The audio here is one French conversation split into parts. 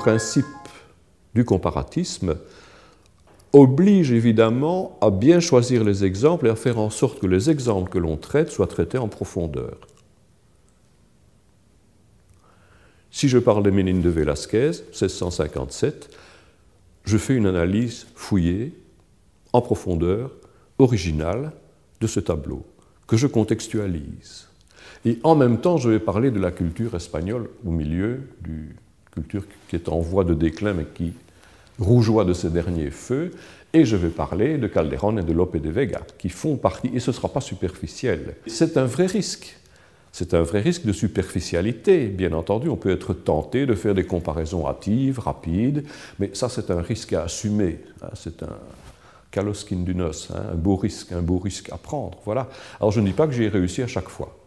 principe du comparatisme oblige évidemment à bien choisir les exemples et à faire en sorte que les exemples que l'on traite soient traités en profondeur. Si je parle des Ménines de Velázquez, 1657, je fais une analyse fouillée, en profondeur, originale, de ce tableau, que je contextualise. Et en même temps, je vais parler de la culture espagnole au milieu, d'une culture qui est en voie de déclin, mais qui rougeoie de ses derniers feux, et je vais parler de Calderón et de Lope de Vega, qui font partie, et ce ne sera pas superficiel. C'est un vrai risque. C'est un vrai risque de superficialité, bien entendu. On peut être tenté de faire des comparaisons hâtives, rapides, mais ça, c'est un risque à assumer. C'est un kalos kindunos, un beau risque à prendre. Voilà. Alors, je ne dis pas que j'ai réussi à chaque fois.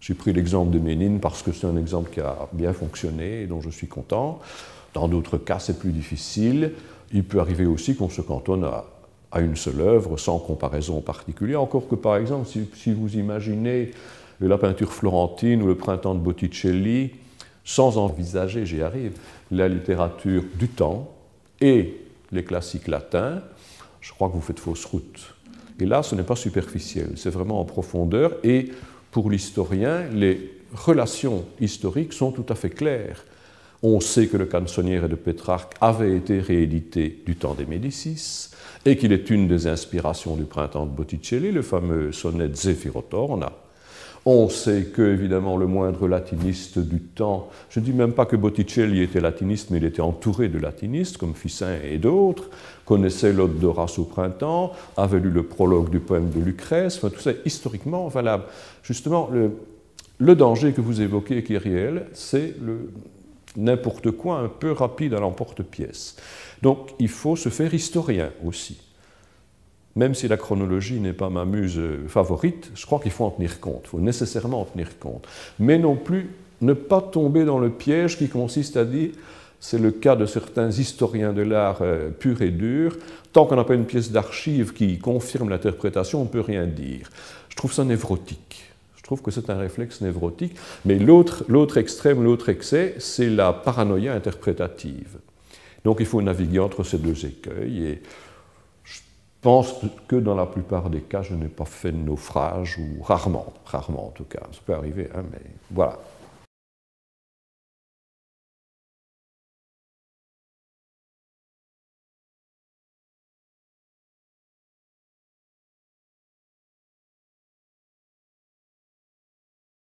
J'ai pris l'exemple de Ménine parce que c'est un exemple qui a bien fonctionné et dont je suis content. Dans d'autres cas, c'est plus difficile. Il peut arriver aussi qu'on se cantonne à une seule œuvre sans comparaison particulière. Encore que, par exemple, si vous imaginez la peinture florentine ou le printemps de Botticelli, sans envisager, j'y arrive, la littérature du temps et les classiques latins, je crois que vous faites fausse route. Et là, ce n'est pas superficiel, c'est vraiment en profondeur. Et pour l'historien, les relations historiques sont tout à fait claires. On sait que le Canzoniere de Pétrarque avait été réédité du temps des Médicis et qu'il est une des inspirations du printemps de Botticelli, le fameux sonnet Zeffirotorna. On sait que, évidemment, le moindre latiniste du temps, je ne dis même pas que Botticelli était latiniste, mais il était entouré de latinistes, comme Ficin et d'autres, connaissait l'Ode d'Horace au printemps, avait lu le prologue du poème de Lucrèce, enfin, tout ça est historiquement valable. Justement, le danger que vous évoquez, qui est réel, c'est n'importe quoi un peu rapide à l'emporte-pièce. Donc, il faut se faire historien aussi. Même si la chronologie n'est pas ma muse favorite, je crois qu'il faut en tenir compte, il faut nécessairement en tenir compte. Mais non plus ne pas tomber dans le piège qui consiste à dire, c'est le cas de certains historiens de l'art pur et dur, tant qu'on n'a pas une pièce d'archive qui confirme l'interprétation, on ne peut rien dire. Je trouve ça névrotique. Je trouve que c'est un réflexe névrotique. Mais l'autre extrême, l'autre excès, c'est la paranoïa interprétative. Donc il faut naviguer entre ces deux écueils. Et je pense que dans la plupart des cas, je n'ai pas fait de naufrage, ou rarement en tout cas. Ça peut arriver, hein, mais voilà.